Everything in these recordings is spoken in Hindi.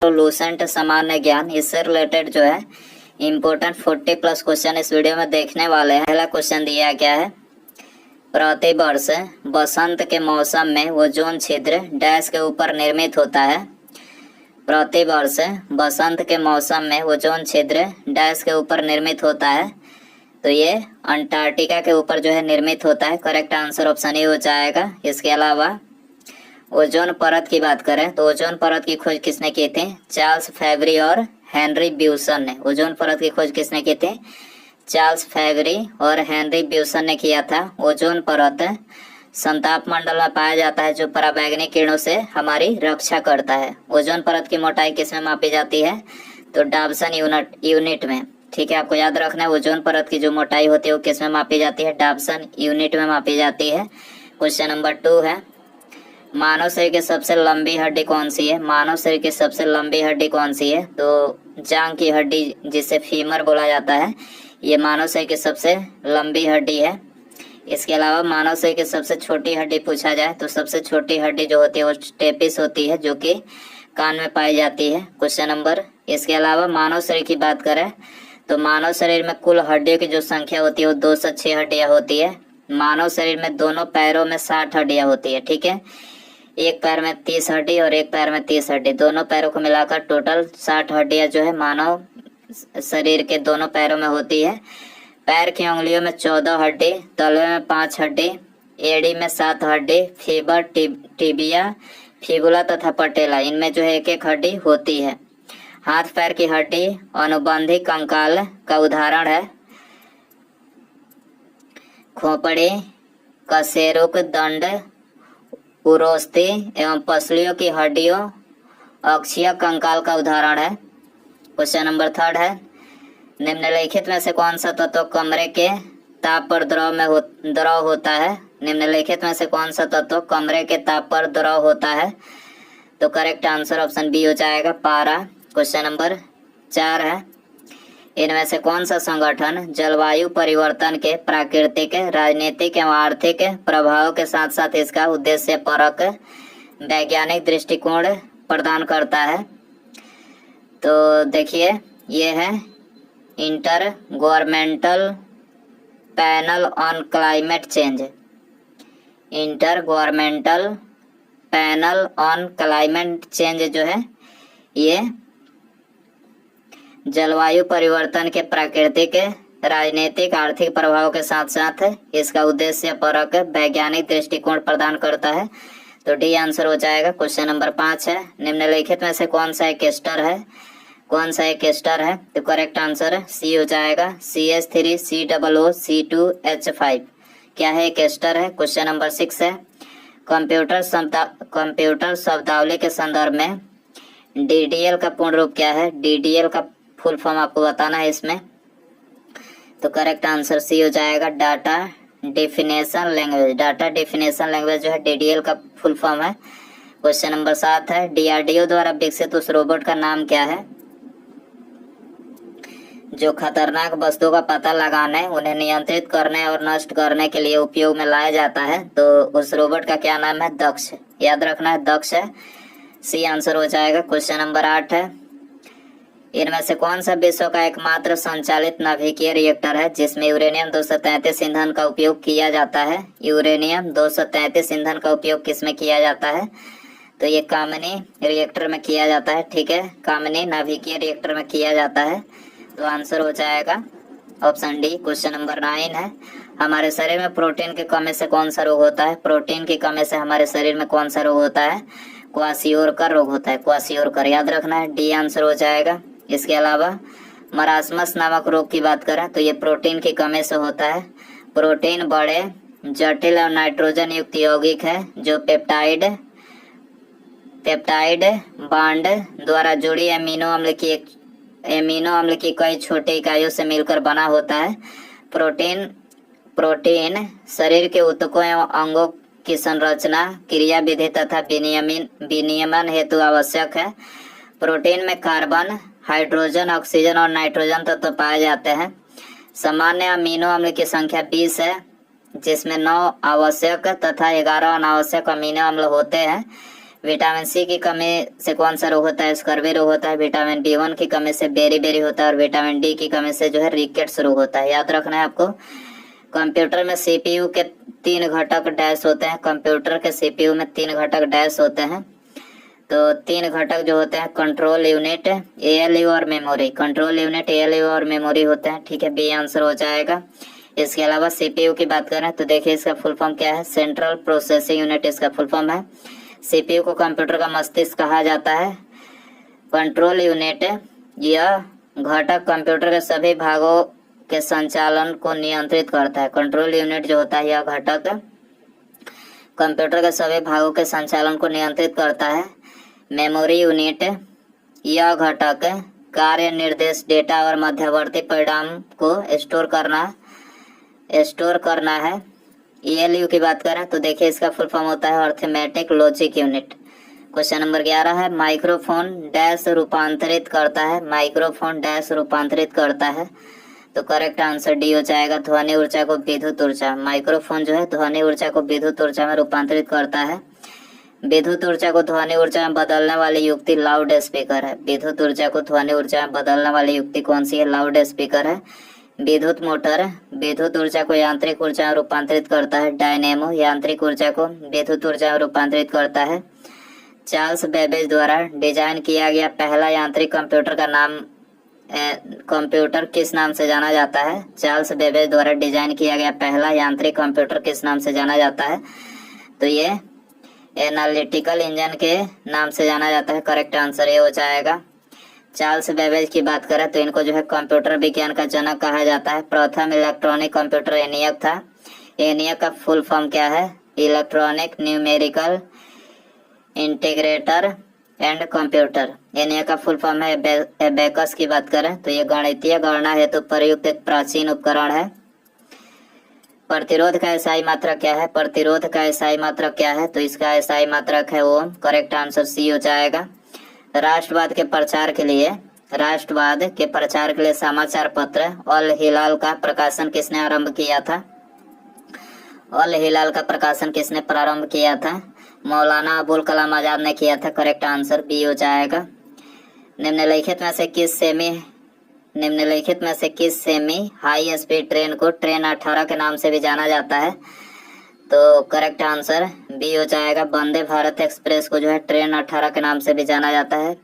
लूसेंट सामान्य ज्ञान, इससे रिलेटेड जो है इम्पोर्टेंट 40+ क्वेश्चन इस वीडियो में देखने वाले हैं। पहला क्वेश्चन दिया गया है, प्रतिवर्ष बसंत के मौसम में ओजोन छिद्र डैश के ऊपर निर्मित होता है। प्रतिवर्ष बसंत के मौसम में ओजोन छिद्र डैश के ऊपर निर्मित होता है, तो ये अंटार्कटिका के ऊपर जो है निर्मित होता है। करेक्ट आंसर ऑप्शन ए हो जाएगा। इसके अलावा ओजोन परत की बात करें तो ओजोन परत की खोज किसने की थी? चार्ल्स फैबरी और हेनरी ब्यूसन ने। ओजोन परत की खोज किसने की थी? चार्ल्स फैबरी और हेनरी ब्यूसन ने किया था। ओजोन परत समताप मंडल में पाया जाता है, जो पराबैंगनी किरणों से हमारी रक्षा करता है। ओजोन परत की मोटाई किस में मापी जाती है? तो डाबसन यूनिट में। ठीक है, आपको याद रखना है ओजोन परत की जो मोटाई होती है वो किस में मापी जाती है? डाबसन यूनिट में मापी जाती है। क्वेश्चन नंबर 2 है, मानव शरीर की सबसे लंबी हड्डी कौन सी है? मानव शरीर की सबसे लंबी हड्डी कौन सी है? तो जांघ की हड्डी, जिसे फीमर बोला जाता है, ये मानव शरीर की सबसे लंबी हड्डी है। इसके अलावा मानव शरीर की सबसे छोटी हड्डी पूछा जाए तो सबसे छोटी हड्डी जो होती है वो स्टेपिस होती है, जो कि कान में पाई जाती है। क्वेश्चन नंबर, इसके अलावा मानव शरीर की बात करें तो मानव शरीर में कुल हड्डियों की जो संख्या होती है वो 206 हड्डियां होती है। मानव शरीर में दोनों पैरों में 60 हड्डियां होती है। ठीक है, एक पैर में 30 हड्डी और एक पैर में 30 हड्डी, दोनों पैरों को मिलाकर टोटल 60 हड्डियां जो है मानव शरीर के दोनों पैरों में होती है। पैर की उंगलियों में 14 हड्डी, तलवे में 5 हड्डी, एड़ी में 7 हड्डी, फीबर, टिबिया, फिबुला तथा पटेला, इनमें जो है एक एक हड्डी होती है। हाथ पैर की हड्डी अनुबंधी कंकाल का उदाहरण है खोपड़ी, कशेरुक दंड, उरोस्ती एवं पसलियों की हड्डियों अक्षीय कंकाल का उदाहरण है। क्वेश्चन नंबर 3 है, निम्नलिखित में से कौन सा तत्व कमरे के ताप पर द्रव होता है? निम्नलिखित में से कौन सा तत्व कमरे के ताप पर द्रव होता है? तो करेक्ट आंसर ऑप्शन बी हो जाएगा, पारा। क्वेश्चन नंबर 4 है, इनमें से कौन सा संगठन जलवायु परिवर्तन के प्राकृतिक, राजनीतिक एवं आर्थिक प्रभाव के साथ साथ इसका उद्देश्य परक वैज्ञानिक दृष्टिकोण प्रदान करता है? तो देखिए, ये है inter governmental panel on climate change. Inter governmental panel on climate change जो है ये जलवायु परिवर्तन के प्राकृतिक, राजनीतिक, आर्थिक प्रभाव के साथ साथ इसका उद्देश्य परक वैज्ञानिक दृष्टिकोण प्रदान करता है। तो डी आंसर हो जाएगा। क्वेश्चन नंबर 5 है, निम्नलिखित में से कौन सा एक एस्टर है? कौन सा एक एस्टर है? तो करेक्ट आंसर सी हो जाएगा, CH3 COOC2H5। क्या है? एक एस्टर है। क्वेश्चन नंबर 6 है, कंप्यूटर शब्दावली के संदर्भ में DDL का पूर्ण रूप क्या है? DDL का फुल फॉर्म आपको बताना है इसमें। तो करेक्ट आंसर सी हो जाएगा, data definition language. Data definition language जो है DDL का फुल फॉर्म है। क्वेश्चन नंबर 7 है, DRDO द्वारा विकसित उस रोबोट का नाम क्या है जो खतरनाक वस्तुओं का पता लगाने, उन्हें नियंत्रित करने और नष्ट करने के लिए उपयोग में लाया जाता है? तो उस रोबोट का क्या नाम है? दक्ष। याद रखना है, दक्ष है। सी आंसर हो जाएगा। क्वेश्चन नंबर 8 है, इनमें से कौन सा विश्व का एकमात्र संचालित नाभिकीय रिएक्टर है जिसमें यूरेनियम 233 ईंधन का उपयोग किया जाता है? यूरेनियम 233 ईंधन का उपयोग किसमें किया जाता है? तो ये कामिनी रिएक्टर में किया जाता है। ठीक है, कामिनी नाभिकीय रिएक्टर में किया जाता है। तो आंसर हो जाएगा ऑप्शन डी। क्वेश्चन नंबर 9 है, हमारे शरीर में प्रोटीन की कमी से कौन सा रोग होता है? प्रोटीन की कमी से हमारे शरीर में कौन सा रोग होता है? क्वाशियोरकर रोग होता है। क्वाशियोरकर, याद रखना है, डी आंसर हो जाएगा। इसके अलावा मरासमस नामक रोग की बात करें तो ये प्रोटीन की कमी से होता है। प्रोटीन बड़े, जटिल और नाइट्रोजन युक्त यौगिक है जो पेप्टाइड बांड द्वारा जुड़ी एमिनो अम्ल की कई छोटी इकाइयों से मिलकर बना होता है। प्रोटीन शरीर के ऊतकों एवं अंगों की संरचना, क्रियाविधि तथा विनियमन हेतु आवश्यक है। प्रोटीन में कार्बन, हाइड्रोजन, ऑक्सीजन और नाइट्रोजन तत्व पाए जाते हैं। सामान्य अमीनो अम्ल की संख्या 20 है, जिसमें 9 आवश्यक तथा 11 अनावश्यक अमीनो अम्ल होते हैं। विटामिन सी की कमी से कौन सा रोग होता है? स्कर्वी रोग होता है। विटामिन बी1 की कमी से बेरी होता है, और विटामिन डी की कमी से जो है रिकेट्स रोग होता है। याद रखना है आपको। कंप्यूटर में सीपीयू के 3 घटक डैश होते हैं। कंप्यूटर के सीपीयू में 3 घटक डैश होते हैं। तो 3 घटक जो होते हैं, कंट्रोल यूनिट, एएलयू और मेमोरी। कंट्रोल यूनिट, एएलयू और मेमोरी होते हैं। ठीक है, बी आंसर हो जाएगा। इसके अलावा सीपीयू की बात करें तो देखिए इसका फुल फॉर्म क्या है? सेंट्रल प्रोसेसिंग यूनिट इसका फुल फॉर्म है। सीपीयू को कंप्यूटर का मस्तिष्क कहा जाता है। कंट्रोल यूनिट, यह घटक कंप्यूटर के सभी भागों के संचालन को नियंत्रित करता है। कंट्रोल यूनिट जो होता है, यह घटक कंप्यूटर के सभी भागों के संचालन को नियंत्रित करता है। मेमोरी यूनिट, यह घटक कार्य, निर्देश, डेटा और मध्यवर्ती परिणाम को स्टोर करना है। ईएलयू की बात करें तो देखिए इसका फुल फॉर्म होता है arithmetic logic unit. Question number 11 है, माइक्रोफोन डैश रूपांतरित करता है। माइक्रोफोन डैश रूपांतरित करता है, तो करेक्ट आंसर डी हो जाएगा, ध्वनि ऊर्जा को विद्युत ऊर्जा। माइक्रोफोन जो है ध्वनि ऊर्जा को विद्युत ऊर्जा में रूपांतरित करता है। विद्युत ऊर्जा को ध्वनि ऊर्जा में बदलने वाली युक्ति लाउड स्पीकर है। विद्युत ऊर्जा को ध्वनि ऊर्जा में बदलने वाली युक्ति कौन सी है? लाउड स्पीकर है। विद्युत मोटर विद्युत ऊर्जा को यांत्रिक ऊर्जा में रूपांतरित करता है। डायनेमो यांत्रिक ऊर्जा को विद्युत ऊर्जा में रूपांतरित करता है। चार्ल्स बेबेज द्वारा डिजाइन किया गया पहला यांत्रिक कंप्यूटर किस नाम से जाना जाता है? चार्ल्स बेबेज द्वारा डिजाइन किया गया पहला यांत्रिक कंप्यूटर किस नाम से जाना जाता है? तो ये एनालिटिकल इंजन के नाम से जाना जाता है। करेक्ट आंसर ये हो जाएगा। चार्ल्स बेबेज की बात करें तो इनको जो है कंप्यूटर विज्ञान का जनक कहा जाता है। प्रथम इलेक्ट्रॉनिक कंप्यूटर ENIAC था। ENIAC का फुल फॉर्म क्या है? Electronic numerical integrator and computer. ENIAC का फुल फॉर्म है एबेकस की बात करें तो ये गणितीय गणना हेतु प्रयुक्त एक प्राचीन उपकरण है। प्रतिरोध का SI मात्रक क्या है? प्रतिरोध का SI मात्रक क्या है? तो इसका SI मात्रक है ओम। करेक्ट आंसर सी हो जाएगा। राष्ट्रवाद के प्रचार के लिए समाचार पत्र अल हिलाल का प्रकाशन किसने आरंभ किया था? अल हिलाल का प्रकाशन किसने प्रारंभ किया था? मौलाना अबुल कलाम आजाद ने किया था। करेक्ट आंसर बी हो जाएगा। निम्नलिखित में से किस सेमी हाई स्पीड ट्रेन को ट्रेन 18 के नाम से भी जाना जाता है? तो करेक्ट आंसर बी हो जाएगा। वंदे भारत एक्सप्रेस को जो है ट्रेन 18 के नाम से भी जाना जाता है।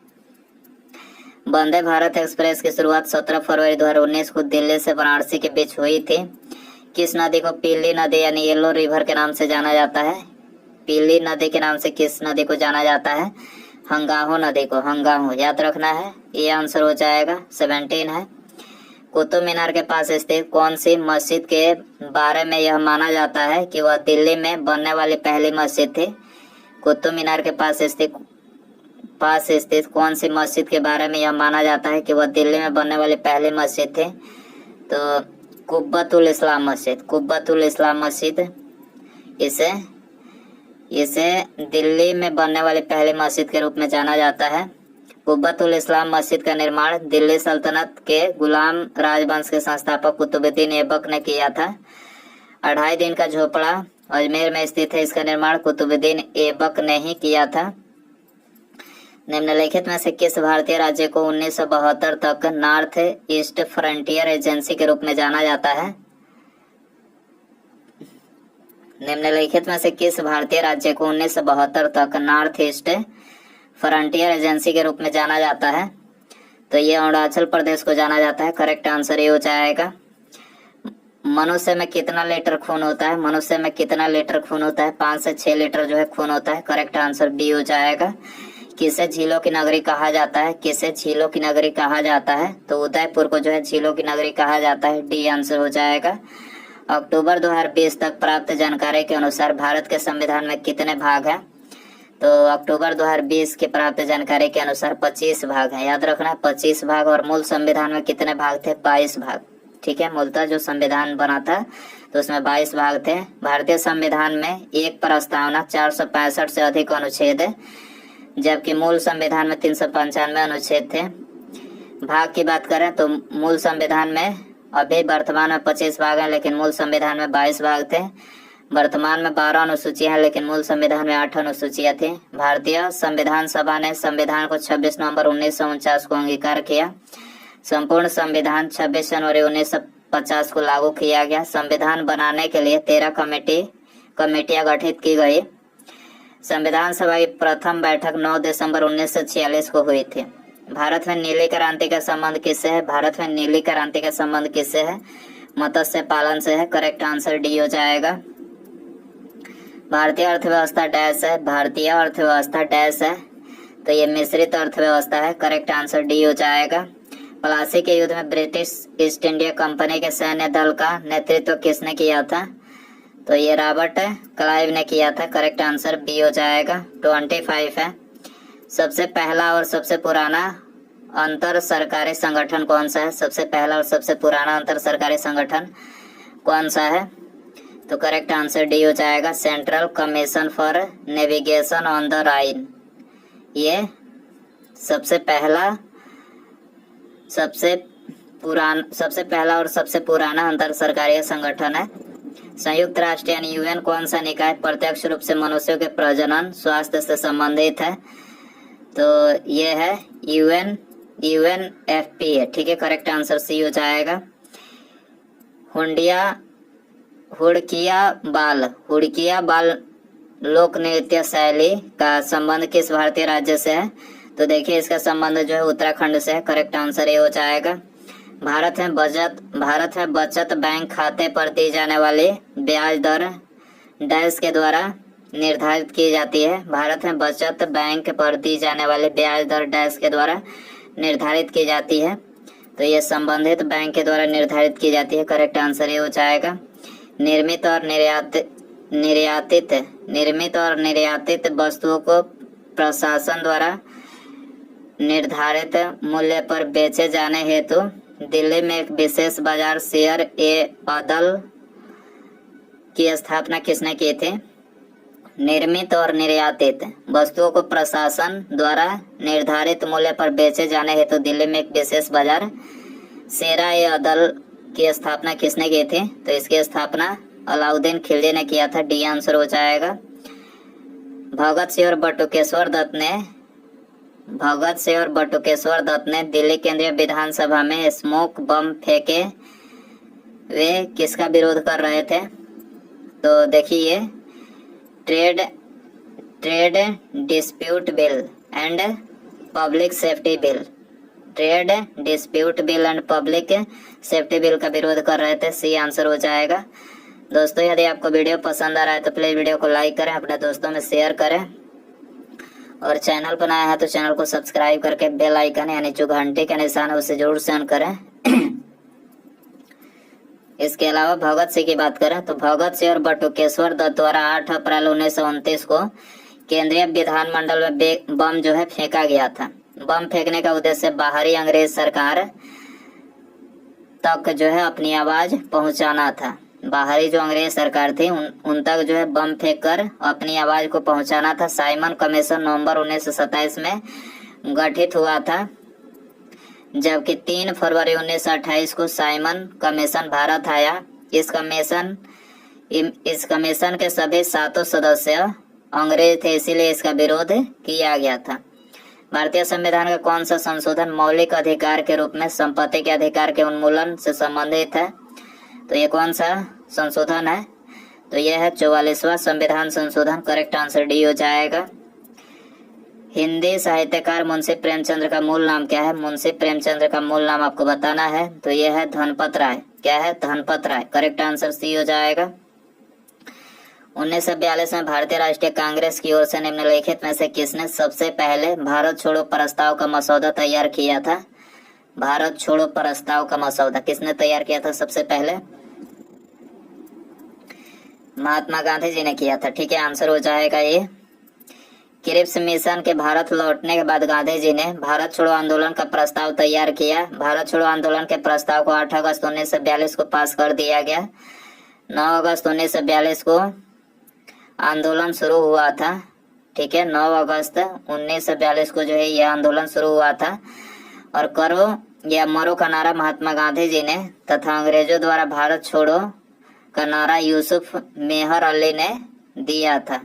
वंदे भारत एक्सप्रेस की शुरुआत 17 फरवरी 2019 को दिल्ली से वाराणसी के बीच हुई थी। किस नदी को पीली नदी यानी येलो रिवर के नाम से जाना जाता है? पीली नदी के नाम से किस नदी को जाना जाता है? हंगाहो नदी को। हंगाहो याद रखना है, ये आंसर हो जाएगा। 17 है, कुतुब मीनार के पास स्थित कौन सी मस्जिद के बारे में यह माना जाता है कि वह दिल्ली में बनने वाली पहली मस्जिद थी? कुतुब मीनार के पास स्थित कौन सी मस्जिद के बारे में यह माना जाता है कि वह दिल्ली में बनने वाली पहली मस्जिद थी? तो कुब्बतुल इस्लाम मस्जिद, इसे दिल्ली में बनने वाली पहली मस्जिद के रूप में जाना जाता है। कुब्बतुल इस्लाम मस्जिद का निर्माण दिल्ली सल्तनत के गुलाम राजवंश के संस्थापक कुतुबुद्दीन ऐबक ने किया था। 2.5 दिन का झोपड़ा अजमेर में स्थित है, इसका निर्माण कुतुबुद्दीन ऐबक ने ही किया था। निम्नलिखित में से किस भारतीय राज्य को 1972 तक नॉर्थ ईस्ट फ्रंटियर एजेंसी के रूप में जाना जाता है? निम्नलिखित में से किस भारतीय राज्य को 1972 तक नॉर्थ ईस्ट फ्रंटियर एजेंसी के रूप में जाना जाता है? तो ये अरुणाचल प्रदेश को जाना जाता है। करेक्ट आंसर ये हो जाएगा। मनुष्य में कितना लीटर खून होता है? 5 से 6 लीटर जो है खून होता है। करेक्ट आंसर बी हो जाएगा। किसे झीलों की नगरी कहा जाता है? तो उदयपुर को जो है झीलों की नगरी कहा जाता है। डी आंसर हो जाएगा। अक्टूबर 2020 तक प्राप्त जानकारी के अनुसार भारत के संविधान में कितने भाग हैं? तो अक्टूबर 2020 के प्राप्त जानकारी के अनुसार 25 भाग हैं। याद रखना 25 भाग। और मूल संविधान में कितने भाग थे? 22 भाग। ठीक है, मूलतः जो संविधान बना था तो उसमें 22 भाग थे। भारतीय संविधान में एक प्रस्तावना 465 से अधिक अनुच्छेद है, जबकि मूल संविधान में 395 अनुच्छेद थे। भाग की बात करें तो मूल संविधान में अभी वर्तमान में 25 भाग हैं, लेकिन मूल संविधान में 22 भाग थे। वर्तमान में 12 अनुसूचियां हैं, लेकिन मूल संविधान में 8 अनुसूचियां थी। भारतीय संविधान सभा ने संविधान को 26 नवंबर 1949 को अंगीकार किया। संपूर्ण संविधान 26 जनवरी 1950 को लागू किया गया। संविधान बनाने के लिए 13 कमेटियां गठित की गई। संविधान सभा की प्रथम बैठक 9 दिसंबर 1946 को हुई थी। भारत में नीली क्रांति का संबंध किससे है? भारत में नीली क्रांति का संबंध किससे है? मत्स्य पालन से है। करेक्ट आंसर डी हो जाएगा। भारतीय अर्थव्यवस्था डैश है। भारतीय अर्थव्यवस्था डैश है, तो ये मिश्रित अर्थव्यवस्था है। करेक्ट आंसर डी हो जाएगा। प्लासी के युद्ध में ब्रिटिश ईस्ट इंडिया कंपनी के सैन्य दल का नेतृत्व किसने किया था? तो ये रॉबर्ट क्लाइव ने किया था। करेक्ट आंसर बी हो जाएगा। 25 है। सबसे पहला और सबसे पुराना अंतर सरकारी संगठन कौन सा है? सबसे पहला और सबसे पुराना अंतर सरकारी संगठन कौन सा है? तो करेक्ट आंसर डी हो जाएगा। Central commission for navigation on the Rhine. ये सबसे पहला और सबसे पुराना अंतर सरकारी संगठन है। संयुक्त राष्ट्र यानी यूएन कौन सा निकाय प्रत्यक्ष रूप से मनुष्यों के प्रजनन स्वास्थ्य से संबंधित है? तो ये है यूएनएफपी है। ठीक है, करेक्ट आंसर सी हो जाएगा। हुड़किया बाल लोक नृत्य शैली का संबंध किस भारतीय राज्य से है? तो देखिए, इसका संबंध जो है उत्तराखंड से है। करेक्ट आंसर ये हो जाएगा। भारत में बचत बैंक खाते पर दी जाने वाली ब्याज दर डैश के द्वारा निर्धारित की जाती है। भारत में बचत बैंक पर दी जाने वाली ब्याज दर डैश के द्वारा निर्धारित की जाती है। तो ये संबंधित बैंक के द्वारा निर्धारित की जाती है। करेक्ट आंसर ये हो जाएगा। निर्मित और निर्यातित वस्तुओं को प्रशासन द्वारा निर्धारित मूल्य पर बेचे जाने हेतु दिल्ली में एक विशेष बाजार शेयर ए अदल की स्थापना किसने की थी? निर्मित और निर्यातित वस्तुओं को प्रशासन द्वारा निर्धारित मूल्य पर बेचे जाने हेतु दिल्ली में एक विशेष बाजार शेयर ए अदल की स्थापना किसने की थी? तो इसकी स्थापना अलाउद्दीन खिलजी ने किया था। डी आंसर हो जाएगा। भगत सिंह और बटुकेश्वर दत्त ने दिल्ली केंद्रीय विधानसभा में स्मोक बम फेंके, वे किसका विरोध कर रहे थे? तो देखिए, trade dispute bill and public safety bill. Trade dispute bill and public safety bill का विरोध कर रहे थे। सी आंसर हो जाएगा। दोस्तों, यदि आपको वीडियो पसंद आ रहा है तो प्लीज वीडियो को लाइक करें, अपने दोस्तों में शेयर करें, और चैनल पर नया है तो चैनल को सब्सक्राइब करके बेल आइकन यानी जो घंटे का निशान है उसे जरूर से ऑन करें। इसके अलावा भगत सिंह की बात करें तो भगत सिंह और बटुकेश्वर दत्त द्वारा 8 अप्रैल 1929 को केंद्रीय विधानमंडल में बम जो है फेंका गया था। बम फेंकने का उद्देश्य बाहरी अंग्रेज सरकार तक जो है अपनी आवाज पहुंचाना था। बाहरी जो अंग्रेज सरकार थी उन तक जो है बम फेंक कर अपनी आवाज को पहुंचाना था। साइमन कमीशन नवंबर 1927 में गठित हुआ था, जबकि 3 फरवरी 1928 को साइमन कमीशन भारत आया। इस कमीशन के सभी 7 सदस्य अंग्रेज थे, इसीलिए इसका विरोध किया गया था। भारतीय संविधान का कौन सा संशोधन मौलिक अधिकार के रूप में संपत्ति के अधिकार के उन्मूलन से संबंधित है? तो ये कौन सा संशोधन है? तो यह है 44वां संविधान संशोधन। करेक्ट आंसर डी हो जाएगा। हिंदी साहित्यकार मुंशी प्रेमचंद्र का मूल नाम क्या है? मुंशी प्रेमचंद्र का मूल नाम आपको बताना है, तो यह है धनपत राय। क्या है? धनपत राय। करेक्ट आंसर सी हो जाएगा। 1942 में भारतीय राष्ट्रीय कांग्रेस की ओर से निम्नलिखित में से किसने सबसे पहले भारत छोड़ो प्रस्ताव का मसौदा तैयार किया था? भारत छोड़ो प्रस्ताव का मसौदा किसने तैयार किया था सबसे पहले? महात्मा गांधी जी ने किया था। ठीक है, आंसर हो जाएगा ये। क्रिप्स मिशन के भारत लौटने के बाद गांधी जी ने भारत छोड़ो आंदोलन का प्रस्ताव तैयार किया। भारत छोड़ो आंदोलन के प्रस्ताव को 8 अगस्त 1942 को पास कर दिया गया। 9 अगस्त 1942 को आंदोलन शुरू हुआ था। ठीक है, 9 अगस्त 1942 को जो है यह आंदोलन शुरू हुआ था, और करो या मरो का नारा महात्मा गांधी जी ने तथा अंग्रेजों द्वारा भारत छोड़ो का नारा यूसुफ मेहर अली ने दिया था?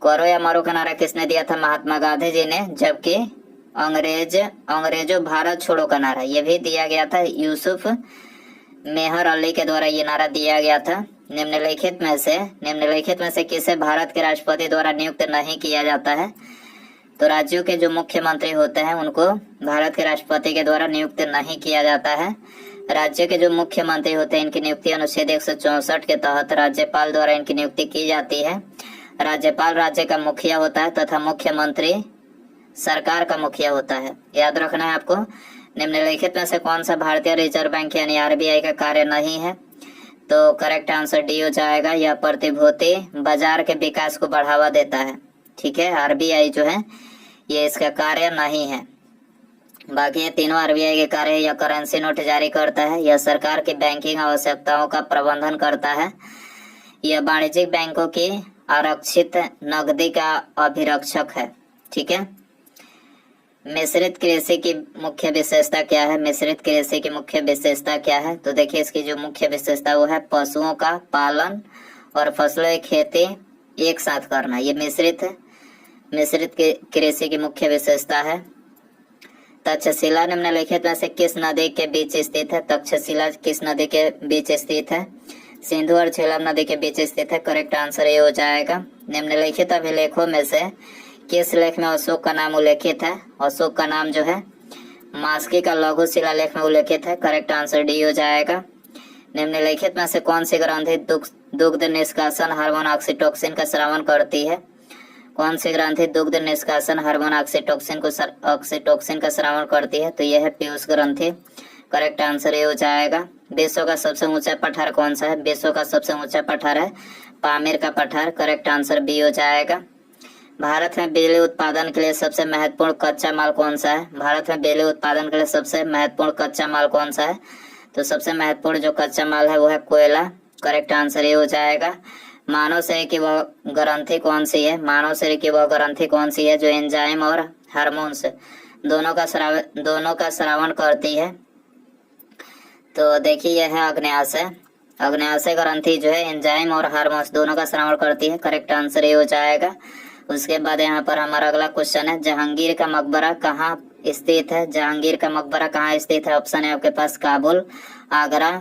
करो या मरो का नारा किसने दिया था? महात्मा गांधी जी ने। जबकि अंग्रेजों भारत छोड़ो का नारा ये भी दिया गया था, यूसुफ मेहर अली के द्वारा ये नारा दिया गया था। निम्नलिखित में से किसे भारत के राष्ट्रपति द्वारा नियुक्त नहीं किया जाता है? तो राज्यों के जो मुख्यमंत्री होते हैं उनको भारत के राष्ट्रपति के द्वारा नियुक्त नहीं किया जाता है। राज्य के जो मुख्यमंत्री होते हैं इनकी नियुक्ति अनुच्छेद 164 के तहत राज्यपाल द्वारा इनकी नियुक्ति की जाती है। राज्यपाल राज्य का मुखिया होता है तथा मुख्यमंत्री सरकार का मुखिया होता है। याद रखना है आपको। निम्नलिखित में से कौन सा भारतीय रिजर्व बैंक यानी आरबीआई का कार्य नहीं है? तो करेक्ट आंसर डी हो जाएगा। यह प्रतिभूति बाजार के विकास को बढ़ावा देता है। ठीक है, आरबीआई जो है ये इसका कार्य नहीं है। बाकी ये तीनों आरबीआई के कार्य है। यह करेंसी नोट जारी करता है, यह सरकार की बैंकिंग आवश्यकताओं का प्रबंधन करता है, यह वाणिज्यिक बैंकों की आरक्षित नकदी का अभिरक्षक है। ठीक है। मिश्रित कृषि की मुख्य विशेषता क्या है? मिश्रित कृषि की मुख्य विशेषता क्या है? तो देखिए इसकी जो मुख्य विशेषता वो है पशुओं का पालन और फसलों की खेती एक साथ करना। ये मिश्रित कृषि की मुख्य विशेषता है। तक्षशिला निम्नलिखित में से किस नदी के बीच स्थित है? तक्षशिला किस नदी के बीच स्थित है? सिंधु और झेलम नदी के बीच स्थित है। करेक्ट आंसर ये हो जाएगा। निम्नलिखित अभिलेखों में से किस लेख में अशोक का नाम उल्लेखित है? अशोक का नाम जो है मास्की का लघु शिलालेख में उल्लेखित है। करेक्ट आंसर डी हो जाएगा। निम्नलिखित में से कौन सी ग्रंथि दुग्ध निष्कासन हार्मोन ऑक्सीटोसिन का स्रावन करती है? कौन सी ग्रंथि दुग्ध निष्कासन हार्मोन ऑक्सीटोसिन का स्रावन करती है? तो यह है पीयूष ग्रंथि। करेक्ट आंसर ये हो जाएगा। विश्व का सबसे ऊंचा पठार कौन सा है? विश्व का सबसे ऊंचा पठार है पामीर का पठार। करेक्ट आंसर बी हो जाएगा। भारत में बिजली उत्पादन के लिए सबसे महत्वपूर्ण कच्चा माल कौन सा है? भारत में बिजली उत्पादन के लिए सबसे महत्वपूर्ण कच्चा माल कौन सा है? तो सबसे महत्वपूर्ण जो कच्चा माल है वो है कोयला। करेक्ट आंसर ये हो जाएगा। मानव शरीर की वह ग्रंथि कौन सी है? मानव शरीर की वह ग्रंथि कौन सी है जो एंजाइम और हार्मोन्स दोनों का स्रावन करती है? तो देखिए यह है अग्न्याशय। अग्न्याशय ग्रंथि जो है एंजाइम और हार्मोन्स दोनों का स्रावन करती है। करेक्ट आंसर ये हो जाएगा। उसके बाद यहाँ पर हमारा अगला क्वेश्चन है जहांगीर का मकबरा कहाँ स्थित है? जहांगीर का मकबरा कहाँ स्थित है? ऑप्शन है आपके पास काबुल, आगरा,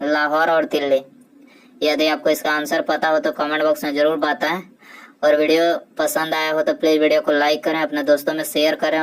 लाहौर और दिल्ली। यदि आपको इसका आंसर पता हो तो कमेंट बॉक्स में जरूर बताएं और वीडियो पसंद आया हो तो प्लीज वीडियो को लाइक करें, अपने दोस्तों में शेयर करें।